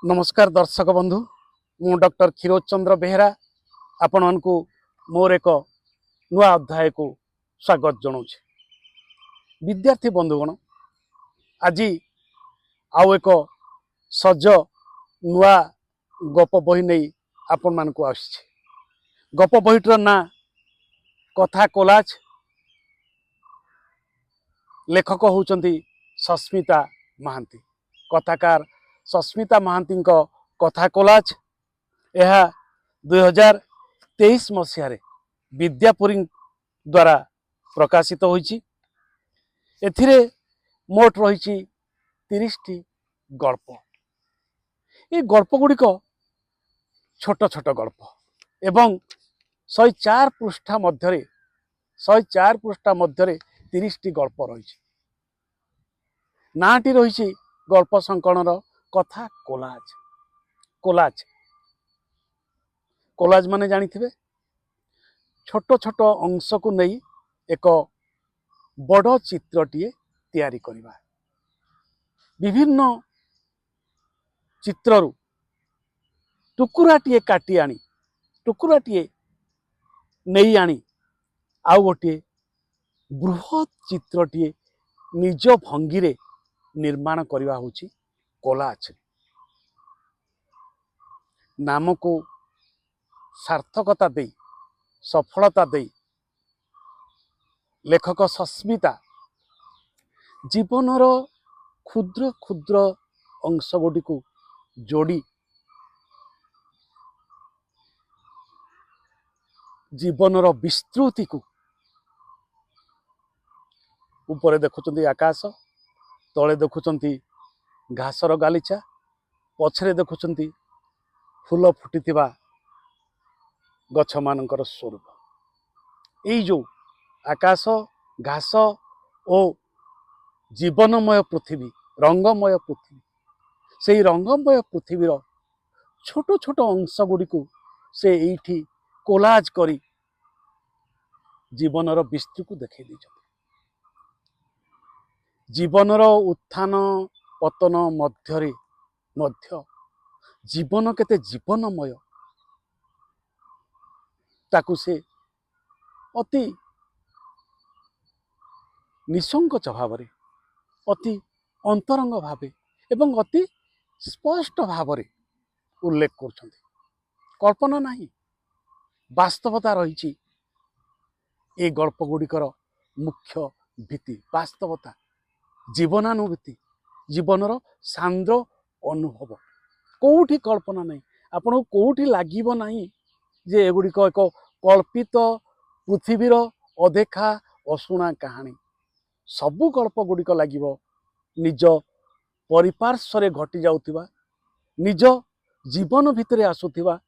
नमस्कार दर्शक बंधु मु डॉक्टर क्षीरोद चंद्र बेहेरा आपण मानकु मोर एक नुआ अध्याय को स्वागत जनाऊँ। विद्यार्थी बंधुगण आज आउ एक सज नुआ गप बही नहीं आपण मानकु आसी। गप बहीटर ना कथा कोलाज। लेखक होउचंती सस्मिता महांती। कथाकार सस्मिता महांती कथा कोलाज यह 2023 मसीह विद्यापुरी द्वारा प्रकाशित होईची। एथिरे मोट रही 30 टी गल्प। ये गल्प गुड़िक छोट छोट गल्प एवं 104 पृष्ठा मध्य 30 टी गल्प रही। नाटी रही गल्प संकलनर कथा कोलाज। कोलाज कोलाज माने जानिथिबे छोट छोट अंश को नहीं एक बड़ चित्रटीए तैयारी करिबा। विभिन्न चित्ररु टुकुराटीए काटी आनी टुकुराटीए नहीं आनी आउ गोटे बृहत चित्रटीए निज भंगी रे निर्माण करवा होची कोलाज। नाम को सार्थकता दे सफलता दे लेखक सस्मिता जीवनर क्षुद्र क्षुद्र अंश गुडी को जोड़ी जीवनर विस्तृति को ऊपर देखुचंती आकाश, तले देखुचंती घासर गालीचा, पछरे देखुचंती फूल फुटिथिबा गछ मानकर स्वरूप। यही जो आकाश घास और जीवनमय पृथ्वी रंगमय पृथ्वी से रंगमय पृथ्वीर छोट छोट अंश गुड़ी को से एठी कोलाज करी जीवनर विस्तृति को देखै दैछथि। जीवनर उत्थान पतन मध्य जीवन केते जीवनमय ताकू से अति निसंकोच भाव अति अंतरंग भाव एवं अति स्पष्ट भाव उल्लेख कर कल्पना नहीं वास्तवता रही। ये गल्प गुड़िकर मुख्य भीति वास्तवता जीवनानुभूति जीवनर सांद्र अनुभव कोठी कल्पना नहीं। आपन कोठी लागिबो नहीं जे एगुड़िक एक कल्पित पृथ्वीर अदेखा अशुणा कहानी। सबु गल्प गुड़िक लागिबो निज परिपार्श्व घटी जाउथिबा निज जीवन भितरे आसुथिबा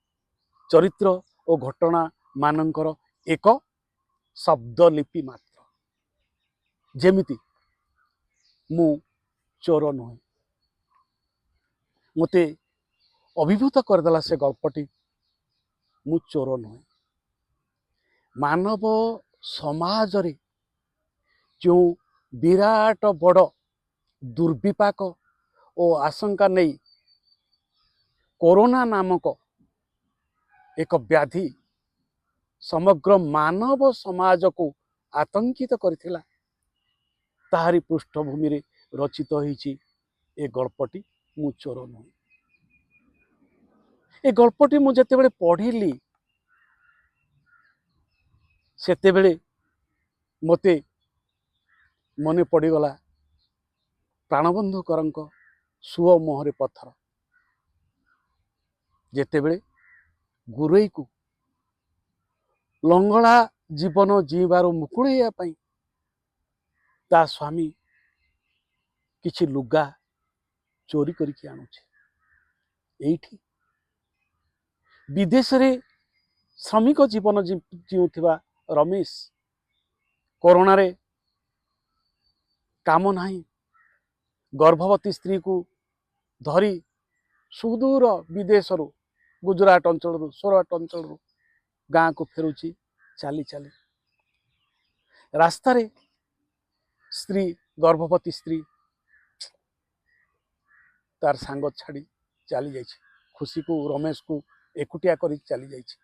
चरित्र और घटना मानकर एक शब्दलिपि मात्र। जेमिति मु चोर नुहे मते अभिभूत करदेला से गल्पटी मु चोर नुहे। मानव समाज रे जो विराट बड़ दुर्विपाक और आशंका नहीं कोरोना नामक एक व्याधि समग्र मानव समाज को आतंकित करथिला ताहारी पृष्ठभूमि रे रचित होईची ए गल्पटी मु चोर नुहे। ए गल्पटी मु जेते बेले पढ़िली सेते बेले मते मने पड़गला प्राणबंधुकरंक सुओ मोहरे पत्थर। जेते बेले गुरई को लंगड़ा जीवन जीवार मुकुड़ैया पाई ता स्वामी किछि लुगा चोरी करके आणुछे। एठी विदेश रे श्रमिक जीवन जीउथिबा रमेश कोरोना रे काम नहीं गर्भवती स्त्री को धरी सुदूर विदेश रु गुजरात अंचल रु सूरत अंचल रु गाँ को फेरुची चाली चाली रास्ता रे स्त्री गर्भवती स्त्री तार सांग छाड़ी चली जाइए खुशी को रमेश को एकुटिया कर चली जाइए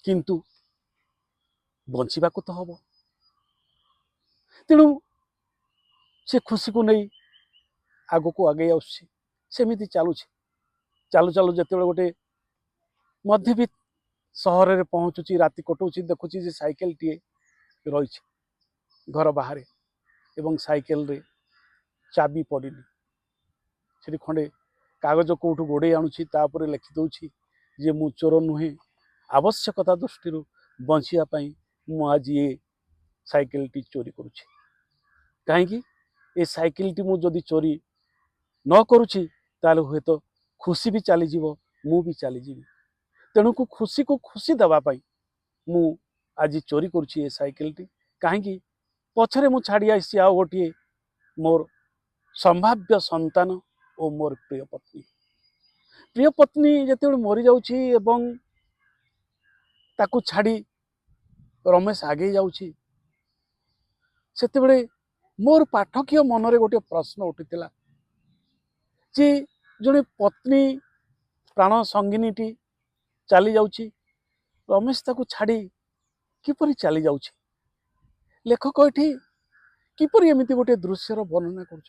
किंतु बंचिबा को तो हम तेणु से खुशी को नहीं आग को आगे आमती चलू चालू चालू जो गोटे मध्यवित्त सहर में पहुँचुची राति कटुची देखुची साइकेल टी रही घर बाहर एवं साइकेल रे चाबी पड़नी से खंडे कागज कौटू गोड़े आणुची तापर लिखि दौची जे मु चोर नुहे आवश्यकता दृष्टि बचापी मुझ ये साइकेल टी चोरी करुँची कहीं ये साइकेल टी मुझे चोरी न करुँची ताले हुए तो खुशी भी चलीज मु भी चलीजी तेणु को खुशी देवाई मु आज चोरी करुँची ये साइकेल टी कहीं पछरे मु छाड़ी आसी आ गोटे मोर संभाव्य संतान और मोर प्रिय पत्नी जिते मरी जाऊँची एवं ताकू छाड़ी रमेश आगे जाऊँची सेते बड़े मोर पाठकीय मनरे गोटे प्रश्न उठिला जे जड़े पत्नी प्राण संगिनी टी चली जाऊँची रमेश ताकू छाड़ी किपरि चली जाऊँची लेखक ये किपरि एमिति गोटे दृश्यर वर्णना कर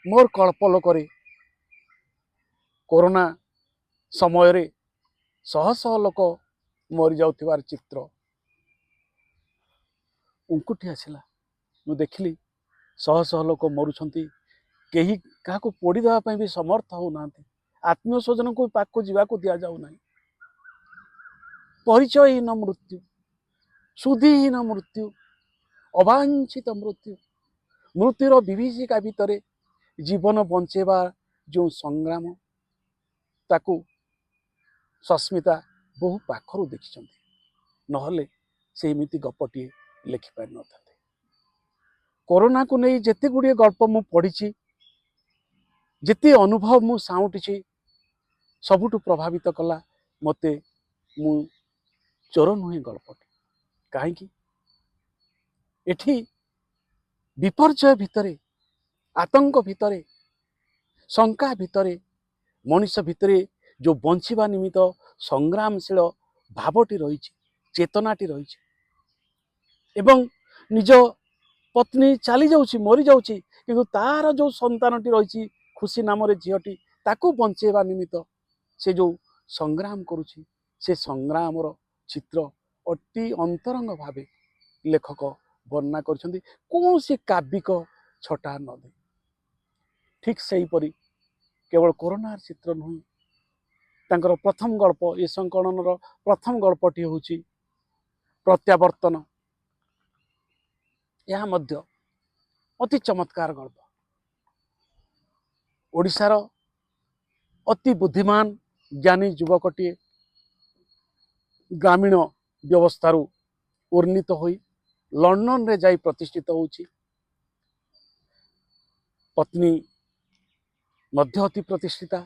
मोर कल्पलोक कोरोना समय रे शह शह लोक मरी जाउथिबार चित्र उंकुठी आसिला मु देखिली शह शह लोक मरुछंती केही काहाको पोड़ी देवा पई भी समर्थ हो नांती आत्मीय स्वजन को पाक को जीवा को दिया जाउ नाही परिचयहीन मृत्यु सुधीहीन मृत्यु अवांछित मृत्यु मृत्युर विभीषिका भितर जीवन बंचेबा जो संग्राम ताकू सस्मिता बहु पाखरु देखिछंती नहले से एमिति गपटी लिखिपार न था कोरोना को नहीं जेते गुड़िए गल्प मु पढ़ी जेते अनुभव मु साउंटी सबुठु प्रभावित कला मते मु चोर नुहे गल्पटी कहीं एठी विपर्जय भितरे आतंक भितरे शंका भितरे मनुष्य भितरे जो बंचिबा निमित्त संग्रामशील भावटी रही चेतनाटी रही एवं निज पत्नी चली जाऊँची मरी जाऊँची किंतु तार जो संतानटी रही खुशी नाम झीटी ताकू बंचेबा निमित्त से जो संग्राम करुची से संग्राम चित्र अति अंतरंग भावे लेखक वर्णना कर कौन सी काव्यिक छटा न दे ठीक से ही परी केवल कोरोना चित्र नुहे तांकर प्रथम गल्प ये संकलनर प्रथम गल्पटी होची प्रत्यावर्तन यह मध्य अति चमत्कार गल्प ओडिशार अति बुद्धिमान ज्ञानी युवकटी ग्रामीण व्यवस्थारू उन्नीत होई लंडन रे जाई प्रतिष्ठित होची पत्नी मध्य अति प्रतिष्ठिता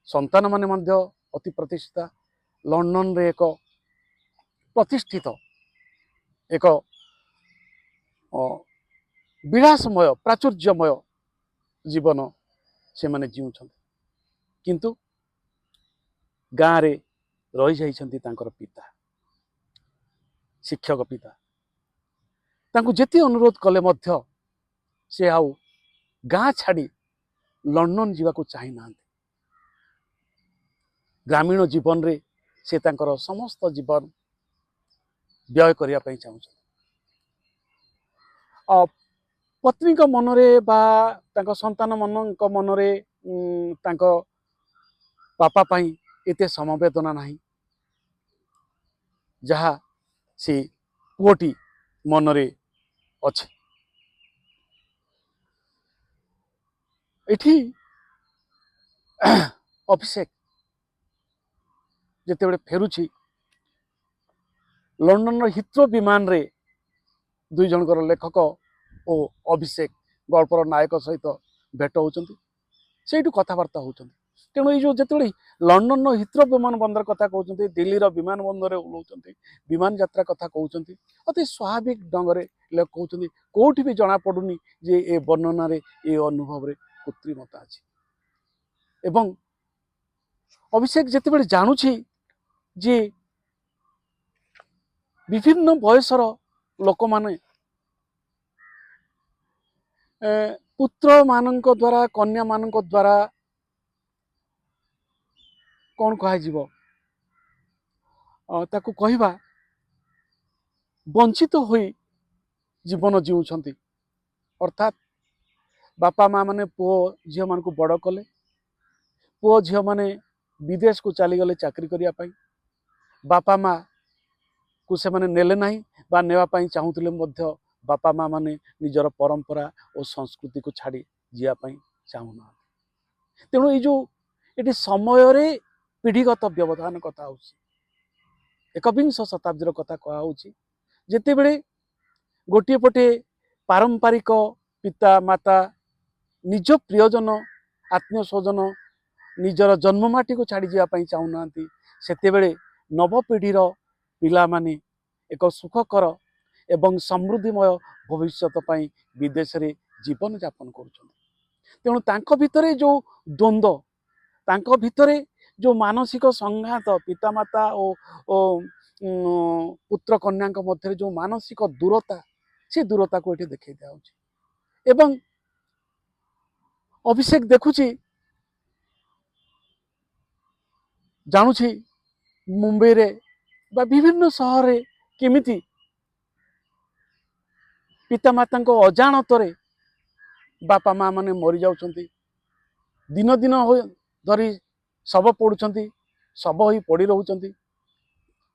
संतान माने मध्य अति प्रतिष्ठिता लंडन रे एक प्रतिष्ठित एक विलासमय प्राचुर्यमय जीवन से माने जीउछन किंतु गाँव रे रही जाइछंती तांकर पिता शिक्षक पिता तांको जेते अनुरोध कले मध्य से आउ गाँ छाड़ी लंडन जीवाको चाहि नांती ग्रामीण जीवन रे से तांकर समस्त जीवन व्यय करिया पई चाहूछ पत्नी को मनरे बा तांको संतान मनक मनरे तांको पापा पाई एते समवेदना नाही जहा से पुओटी मनरे अच्छे एठी अभिषेक जिते बड़े फेरुची लंडन हिथ्रो विमान रे दुई जनकर लेखक और अभिषेक गल्पर नायक सहित भेट होती से कथबार्ता होती तेणु ये जो लंडन हिथ्रो विमान बंदर कथा कहते दिल्ली विमान बंदर ओह्लाउं विमान यात्रा कथा कहते अति स्वाभाविक ढंग से लोक कहते कौटी भी जना पड़ुनी जे ए वर्णन ये अनुभव कृत्रिमता अच्छी एवं अभिषेक जिते जानुची जे विभिन्न बयसर लोक माने पुत्र मानक द्वारा कन्या मानक द्वारा कौन कह ताकू कहवा वंचित हो जीवन जीउछंती अर्थात बापा माँ माने पुओ झील मान को बड़ कले पुओ झील माने विदेश को चलीगले चाकरी करने बापा माँ को से माने नेले नहीं बा नेवाई चाहूले बापा माँ माने निजर परंपरा और संस्कृति को छाड़ी जीवाई चाहूना तेणु ये जो ये समय पीढ़ीगत व्यवधान कथा हो एकविंश शताब्दीर कथा कहुच्छी जिते बड़े गोटे पटे पारंपरिक पिता माता निज प्रियजन आत्मीय स्वजन निजर जन्ममाटी को छाड़ी जावाई चाहूना से नवपीढ़ीर पिला माने एक सुखकर एवं समृद्धिमय भविष्यत पाई विदेश रे जीवन यापन कर तेणु तांको भितरे जो द्वंद्व तांको भितरे जो मानसिक संघात पितामाता और पुत्र कन्या मध्य जो मानसिक दूरता से दूरता को ये देखा दिखाई एवं अभिषेक देखुची जानुची मुंबई रे बा विभिन्न सहर रे केमिति पितामाता अजाणतरे बापा माँ माने मरी जाउछंती दिन दिन धरी शव पड़ुछंती शव ही पड़ी रहउछंती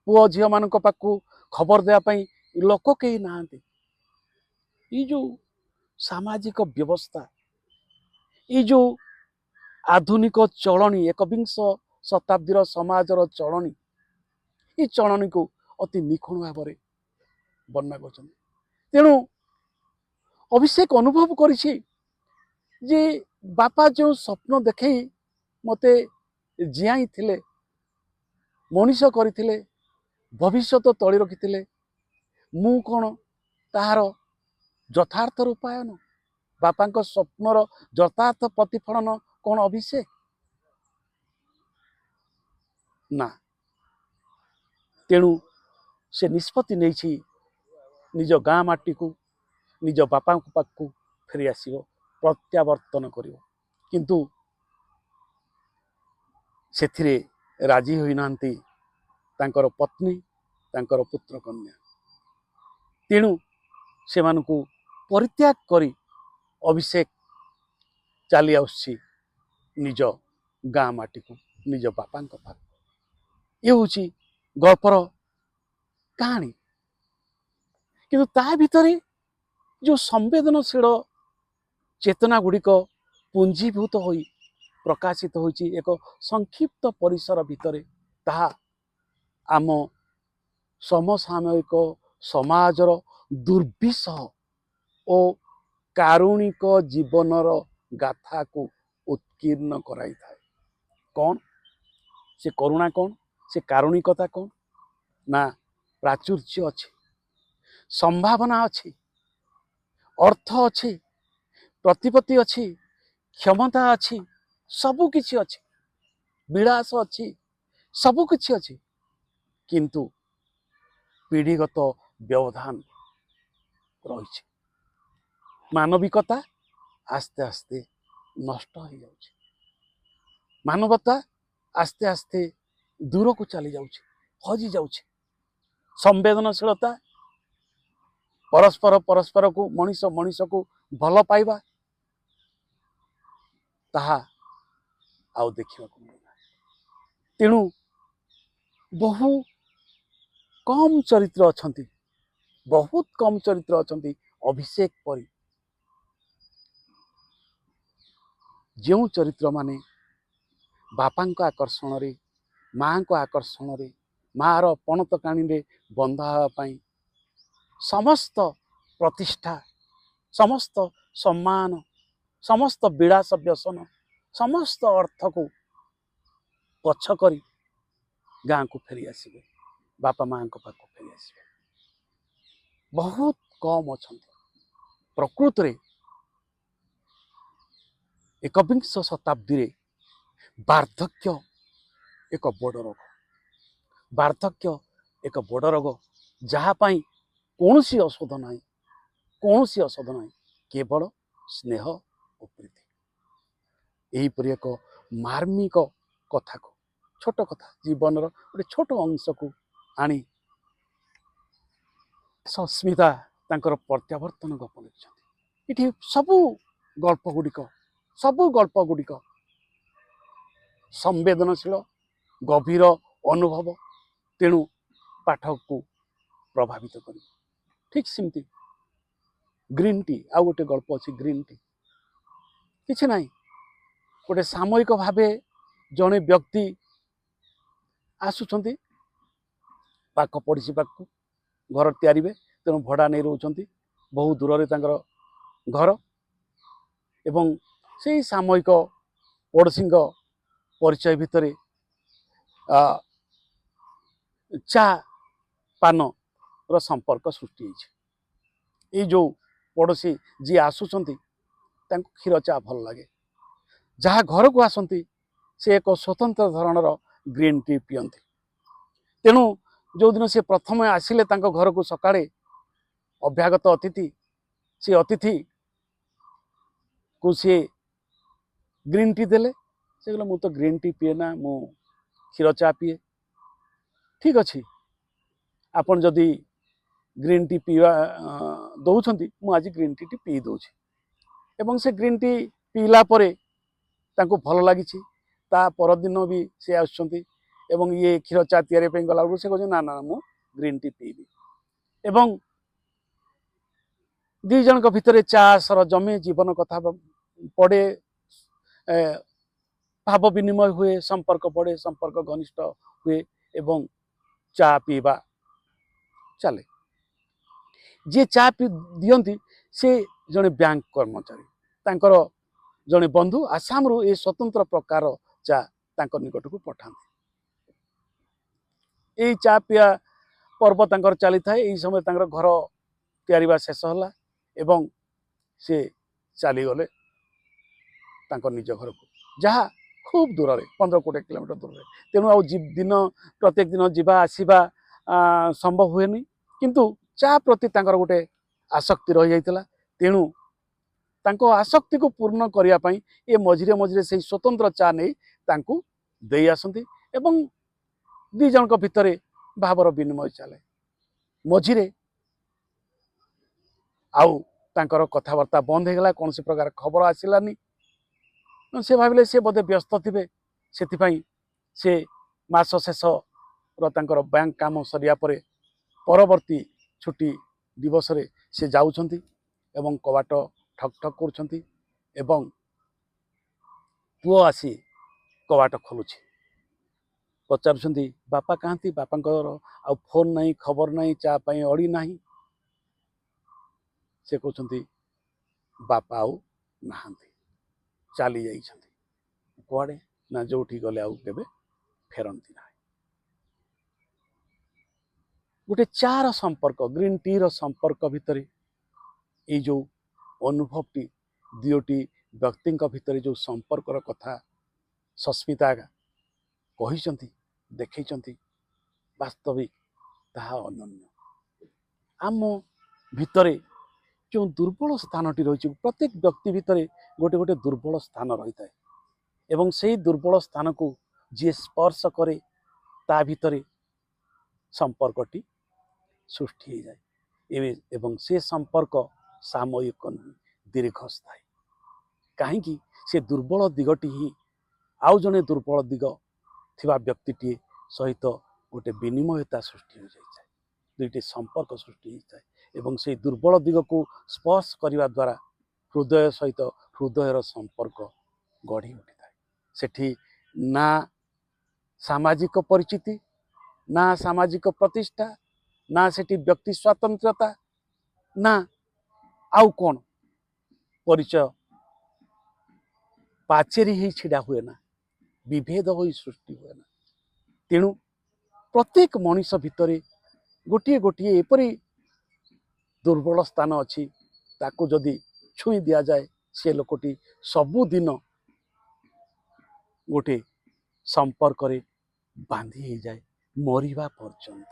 पुओ झील मान पाखु खबर देवाई लोक कहीं नहांती ये जो सामाजिक व्यवस्था ये जो आधुनिक चलनी एकविंश शताब्दीर समाजर चलनी ये चलनी को अति निखुण भाव में वर्णना कर तेणु अभिषेक अनुभव करिछि जे बापा जो स्वप्न देखे मते जियाई थिले मनीष करथिले भविष्यत तोली रखिथिले मु कौन ताहार यथार्थ रूपायन बापा स्वप्नर यथार्थ प्रतिफलन कौन अभिषेक ना तेणु से निष्पत्ति नहीं निज गाँ माटी को निज बापा पाखु फेरी आसो प्रत्यावर्तन करिवो किंतु सेथिरे राजी होई नांती तांकर पत्नी तांकर पुत्र कन्या तेणु से मानकु परित्याग करी अभिषेक चली आउछि निज गाँ माटी को निज बापा पाख ये हूँ गल्पर कहानी किंतु ता भितरे जो संवेदनशील चेतना गुड़िक पुंजीभूत हो प्रकाशित होती एक संक्षिप्त परिसर भितर ताहा आम समसामयिक समाजर दुर्विसह और कारुणिक जीवनर गाथा को उत्कीर्ण कराई थाए कौन से करुणा कौन से कारुणिकता कौन ना प्राचुर्य अच्छी संभावना अच्छी अर्थ अच्छी प्रतिपत्ति अच्छी क्षमता अच्छी सबु किछि अच्छी विलास अच्छी सबु किछि अच्छी किंतु पीढ़ीगत व्यवधान रही मानविकता आस्ते आस्ते नष्ट हो जाउछि मानवता आस्ते आस्ते दूर को चली जाउछि हजि जाउछि संवेदनशीलता परस्पर परस्पर को मनीष मनीष को भल पाइबा ताहा आउ देखा मिलना तेणु बहु कम चरित्र अछंती बहुत कम चरित्र अछंती अभिषेक परी जो चरित्र माने बापा आकर्षण रे माँ को आकर्षण रे मार पणत काणी रे बंधा पाई समस्त प्रतिष्ठा समस्त सम्मान समस्त विलास व्यसन समस्त अर्थ को ପଛ କରି ଗାଁକୁ ଫେରି ଆସିବେ, ବାପା ମାଆଙ୍କ ପାଖକୁ ଫେରି ଆସିବେ। ବହୁତ କମ୍ ଅଛନ୍ତି। ପ୍ରକୃତରେ ଏକବିଂଶ ଶତାବ୍ଦୀରେ ବାର୍ଦ୍ଧକ୍ୟ ଏକ ବଡ଼ ରୋଗ। ବାର୍ଦ୍ଧକ୍ୟ ଏକ ବଡ଼ ରୋଗ, ଯାହା ପାଇଁ କୌଣସି ଔଷଧ ନାହିଁ, କୌଣସି ଔଷଧ ନାହିଁ, କେବଳ ସ୍ନେହ ଓ ପ୍ରୀତି। ଏହିପରି ଏକ ମାର୍ମିକ କଥାକୁ, ଛୋଟ କଥା, ଜୀବନର ଗୋଟେ ଛୋଟ ଅଂଶକୁ ଆଣି ସସ୍ମିତା ତାଙ୍କର ପ୍ରତ୍ୟାବର୍ତ୍ତନ ଗପ ଲେଖିଛନ୍ତି। ଏଠି ସବୁ ଗଳ୍ପ ଗୁଡ଼ିକ ସମ୍ବେଦନଶୀଳ, ଗଭୀର ଅନୁଭବ, ତେଣୁ ପାଠକକୁ ପ୍ରଭାବିତ କରିବ। ଠିକ୍ ସେମିତି ଗ୍ରୀନ୍ ଟି, ଆଉ ଗୋଟେ ଗଳ୍ପ ଅଛି ଗ୍ରୀନ୍ ଟି। କିଛି ନାହିଁ, ଗୋଟେ ସାମୟିକ ଭାବେ ଜଣେ ବ୍ୟକ୍ତି ଆସୁଛନ୍ତି ପାଖ ପଡ଼ିଶୀ ପାଖକୁ, ଘର ତିଆରିବେ, ତେଣୁ ଭଡ଼ା ନେଇ ରହୁଛନ୍ତି। ବହୁ ଦୂରରେ ତାଙ୍କର ଘର, ଏବଂ ସେଇ ସାମୟିକ ପଡ଼ୋଶୀଙ୍କ ପରିଚୟ ଭିତରେ ଚା ପାନର ସମ୍ପର୍କ ସୃଷ୍ଟି ହେଇଛି। ଏଇ ଯେଉଁ ପଡ଼ୋଶୀ ଯିଏ ଆସୁଛନ୍ତି ତାଙ୍କୁ କ୍ଷୀର ଚା ଭଲ ଲାଗେ। ଯାହା ଘରକୁ ଆସନ୍ତି ସେ ଏକ ସ୍ୱତନ୍ତ୍ର ଧରଣର ଗ୍ରୀନ୍ ଟି ପିଅନ୍ତି। ତେଣୁ ଯେଉଁଦିନ ସେ ପ୍ରଥମେ ଆସିଲେ ତାଙ୍କ ଘରକୁ ସକାଳେ, ଅଭ୍ୟାଗତ ଅତିଥି, ସେ ଅତିଥିକୁ ସିଏ ଗ୍ରୀନ୍ ଟି ଦେଲେ। ସେ କହିଲେ ମୁଁ ତ ଗ୍ରୀନ୍ ଟି ପିଏ ନା, ମୁଁ କ୍ଷୀର ଚା ପିଏ। ଠିକ୍ ଅଛି, ଆପଣ ଯଦି ଗ୍ରୀନ୍ ଟି ପିଇବା ଦେଉଛନ୍ତି, ମୁଁ ଆଜି ଗ୍ରୀନ୍ ଟି ପିଇ ଦେଉଛି। ଏବଂ ସେ ଗ୍ରୀନ୍ ଟି ପିଇଲା ପରେ ତାଙ୍କୁ ଭଲ ଲାଗିଛି। ତା ପରଦିନ ବି ସେ ଆସୁଛନ୍ତି ଏବଂ ଇଏ କ୍ଷୀର ଚା ତିଆରି ପାଇଁ ଗଲାବେଳକୁ ସେ କହୁଛନ୍ତି ନା ନା ମୁଁ ଗ୍ରୀନ୍ ଟି ପିଇବି। ଏବଂ ଦୁଇ ଜଣଙ୍କ ଭିତରେ ଚା ସରଜମେ, ଜୀବନ କଥା ପଡ଼େ, ଭାବ ବିନିମୟ ହୁଏ, ସମ୍ପର୍କ ବଢ଼େ, ସମ୍ପର୍କ ଘନିଷ୍ଠ ହୁଏ ଏବଂ ଚା ପିଇବା ଚାଲେ। ଯିଏ ଚା ଦିଅନ୍ତି ସେ ଜଣେ ବ୍ୟାଙ୍କ କର୍ମଚାରୀ, ତାଙ୍କର ଜଣେ ବନ୍ଧୁ ଆସାମରୁ ଏ ସ୍ୱତନ୍ତ୍ର ପ୍ରକାର ଚା ତାଙ୍କ ନିକଟକୁ ପଠାନ୍ତି। ଏଇ ଚା ପିଇବା ପର୍ବ ତାଙ୍କର ଚାଲିଥାଏ। ଏହି ସମୟରେ ତାଙ୍କର ଘର ତିଆରିବା ଶେଷ ହେଲା ଏବଂ ସେ ଚାଲିଗଲେ ତାଙ୍କ ନିଜ ଘରକୁ, ଯାହା ଖୁବ୍ ଦୂରରେ, 15-20 କିଲୋମିଟର ଦୂରରେ। ତେଣୁ ଆଉ ପ୍ରତ୍ୟେକ ଦିନ ଯିବା ଆସିବା ସମ୍ଭବ ହୁଏନି। କିନ୍ତୁ ଚା ପ୍ରତି ତାଙ୍କର ଗୋଟେ ଆସକ୍ତି ରହିଯାଇଥିଲା। ତେଣୁ ତାଙ୍କ ଆସକ୍ତିକୁ ପୂର୍ଣ୍ଣ କରିବା ପାଇଁ ଏ ମଝିରେ ମଝିରେ ସେଇ ସ୍ୱତନ୍ତ୍ର ଚା ନେଇ ତାଙ୍କୁ ଦେଇ ଆସନ୍ତି ଏବଂ ଦୁଇ ଜଣଙ୍କ ଭିତରେ ଭାବର ବିନିମୟ ଚାଲେ। ମଝିରେ ଆଉ ତାଙ୍କର କଥାବାର୍ତ୍ତା ବନ୍ଦ ହେଇଗଲା, କୌଣସି ପ୍ରକାର ଖବର ଆସିଲାନି। ସେ ଭାବିଲେ ସେ ବୋଧେ ବ୍ୟସ୍ତ ଥିବେ, ସେଥିପାଇଁ ସେ ମାସ ଶେଷର ତାଙ୍କର ବ୍ୟାଙ୍କ କାମ ସରିବା ପରେ ପରବର୍ତ୍ତୀ ଛୁଟି ଦିବସରେ ସେ ଯାଉଛନ୍ତି ଏବଂ କବାଟ ଠକ୍ ଠକ୍ କରୁଛନ୍ତି ଏବଂ ପୁଅ ଆସି କବାଟ ଖୋଲୁଛି। ପଚାରୁଛନ୍ତି ବାପା କାହାନ୍ତି? ବାପାଙ୍କର ଆଉ ଫୋନ୍ ନାହିଁ, ଖବର ନାହିଁ, ଚା ପାଇଁ ଅଡ଼ି ନାହିଁ। ସେ କହୁଛନ୍ତି ବାପା ଆଉ ନାହାନ୍ତି, ଚାଲି ଯାଇଛନ୍ତି। କୁଆଡ଼େ? ନା ଯୋଉଠି ଗଲେ ଆଉ କେବେ ଫେରନ୍ତି ନାହିଁ। ଗୋଟେ ଚାର ସମ୍ପର୍କ, ଗ୍ରୀନ୍ ଟିର ସମ୍ପର୍କ ଭିତରେ ଏଇ ଯେଉଁ ଅନୁଭବଟି, ଦୁଇଟି ବ୍ୟକ୍ତିଙ୍କ ଭିତରେ ଯେଉଁ ସମ୍ପର୍କର କଥା ସସ୍ମିତା କହିଛନ୍ତି, ଦେଖେଇଛନ୍ତି, ବାସ୍ତବିକ ତାହା ଅନନ୍ୟ। ଆମ ଭିତରେ ଯେଉଁ ଦୁର୍ବଳ ସ୍ଥାନଟି ରହିଛି, ପ୍ରତ୍ୟେକ ବ୍ୟକ୍ତି ଭିତରେ ଗୋଟେ ଗୋଟେ ଦୁର୍ବଳ ସ୍ଥାନ ରହିଥାଏ ଏବଂ ସେଇ ଦୁର୍ବଳ ସ୍ଥାନକୁ ଯିଏ ସ୍ପର୍ଶ କରେ ତା ଭିତରେ ସମ୍ପର୍କଟି ସୃଷ୍ଟି ହେଇଯାଏ ଏବଂ ସେ ସମ୍ପର୍କ ସାମୟିକ ନୁହେଁ, ଦୀର୍ଘସ୍ଥାୟୀ। କାହିଁକି? ସେ ଦୁର୍ବଳ ଦିଗଟି ହିଁ ଆଉ ଜଣେ ଦୁର୍ବଳ ଦିଗ ଥିବା ବ୍ୟକ୍ତିଟିଏ ସହିତ ଗୋଟେ ବିନିମୟତା ସୃଷ୍ଟି ହୋଇଯାଇଥାଏ, ଦୁଇଟି ସମ୍ପର୍କ ସୃଷ୍ଟି ହୋଇଥାଏ ଏବଂ ସେଇ ଦୁର୍ବଳ ଦିଗକୁ ସ୍ପର୍ଶ କରିବା ଦ୍ୱାରା ହୃଦୟ ସହିତ ହୃଦୟର ସମ୍ପର୍କ ଗଢ଼ି ଉଠିଥାଏ। ସେଠି ନା ସାମାଜିକ ପରିଚିତି, ନା ସାମାଜିକ ପ୍ରତିଷ୍ଠା, ନା ସେଠି ବ୍ୟକ୍ତି ସ୍ୱାତନ୍ତ୍ରତା, ନା ଆଉ କ'ଣ ପରିଚୟ ପାଚେରୀ ହେଇ ଛିଡ଼ା ହୁଏ ନା। विभेद हो सृष्टि हुए ना। तेणु प्रत्येक मनीष भितर गोटे गोटे एपरी दुर्बल स्थान अच्छी ताकू जदि छुई दि जाए से लोकटी सबुदिन गोटे संपर्क बांधी हो जाए मरिबा पर्यंत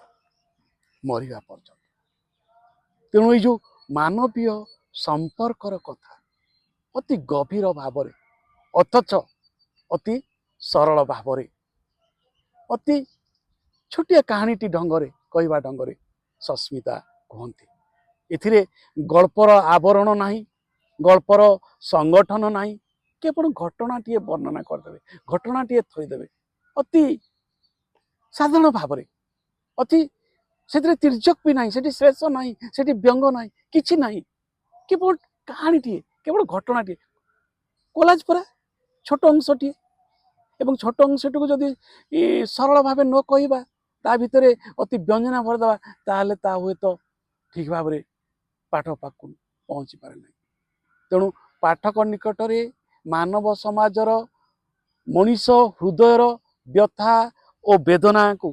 मरिबा पर्यंत। तेणु ये मानवीय संपर्कर कथा अति गभीर भाव अथच अति सरल भाव अति छोटिया कहानीटी ढंगरे कहवा ढंगरे सस्मिता कहती। एथिरे गल्पर आवरण नाही, गल्पर संगठन नाही, केवल घटनाटीए वर्णना करदे, घटनाटीए थईदेवे अति साधारण भाव अति से तिर्जक भी ना, से श्रेष ना, से व्यंग ना, कि ना, केवल कहानीटीए केवल घटनाटीए कोलाज परा छोट अंशटीए एवं छोट अंशटी जदि सरल भाव न कहवा ता भितर अति व्यंजना भरदेवा ताहले ता हुए तो ठीक भाव में पाठ पाक पहुँची पारे ना। तेणु पाठक निकटर मानव समाजर मनीष हृदयर व्यथा और वेदना को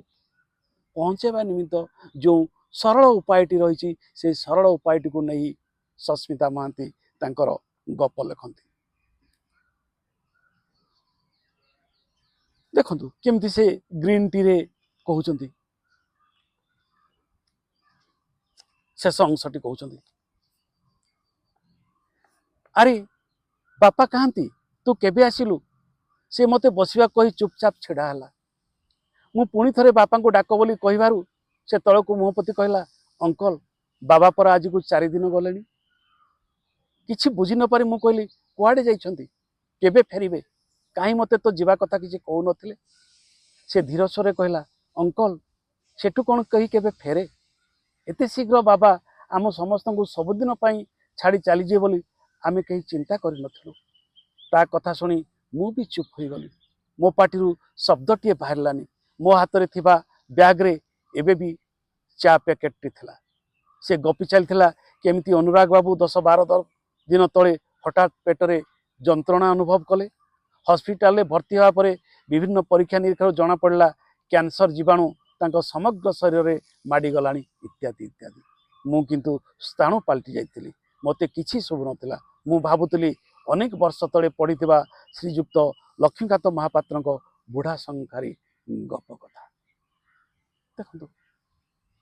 पहुँचेबा निमित्त जो सरल उपायटी रही से सरल उपायटी को नहीं सस्मिता महांती तांकर गप लिखती। देखु केमती से ग्रीन टी रे कहते शेष अंशटी कहते, अरे बापा कहती तू केबे आसिलु? से मते बसवा कही चुपचाप छिड़ा है। मु पुणी थे बापा को डाक बोली कहबारू से तलक मुहपति कहला, अंकल बाबा पर आज को 4 दिन गले। किसी बुझी न पारी मु कहली कुआडे जाइछंती, केबे फेरिबे, काई मते तो जीवा कथा किसी कहू नथिले। से धीर स्वर कहला, अंकल सेठू कौन कही केबे फेरे, एते शीघ्र बाबा आम समस्त को सबुदिन छाड़ी चलीजे बोली आमे कहीं चिंता कर नथिलु। ता कथा सुनी मु भी चुप हो गली। मो पाटी शब्दटीए बाहरलानी। मो हाथ रे थिबा बैग रे एबे भी चा पैकेटटी थिला। से गपी चलथिला केमिति अनुराग बाबू 10-12 दिन तले हठात पेटरे जंत्रणा अनुभव कले। हॉस्पिटल भर्ती होगा पर विभिन्न परीक्षा निरीक्षा जना पड़ा कैंसर जीवाणु तांको समग्र शरीर में माड़ी गलानी इत्यादि इत्यादि। मु किंतु स्थाणु पलटि जाइतिली, मते किछि शुभ नथिला। मु भाबुतली अनेक वर्ष तले पढ़िथिबा श्रीयुक्त लक्ष्मीकांत महापात्र बुढ़ा संखारी गप कथा। देखो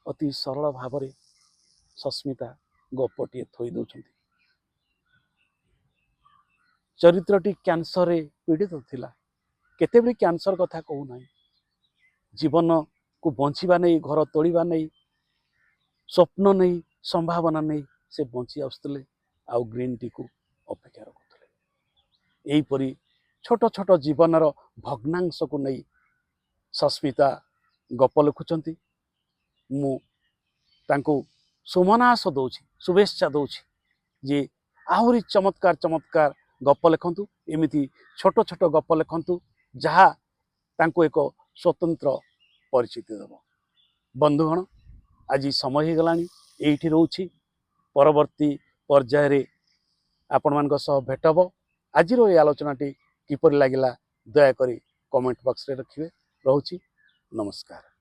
अति सरल भाव में सस्मिता गपटीए थई दौरान। चरित्रटी कैंसर रे पीड़ित थिला, केते भी कैंसर कथा कहूना, जीवन को बंचिबा नहीं, घर तोड़िबा नहीं, स्वप्न नहीं, संभावना नहीं, से बंची आसुले आउ ग्रीन टी को अपेक्षा रखुले। यहीपरि छोट छोट जीवन भग्नांश को नहीं सस्मिता गप लिखुंट। मु तांको शुभनाश दौची, शुभेच्छा दौची जे आहरी चमत्कार चमत्कार गप लिखंतु, एमिति छोट छोट गप लिखंतु जहा तांको एक स्वतंत्र परिचिति देव। बंधुगण आज समय हो गलानी, एठी रोची परवर्ती पर्याय रे आपण मानक सह भेट हबो। आज ये आलोचनाटी किपर लागिला दयाकरी कमेंट बॉक्स रे रखिए। रहूची, नमस्कार।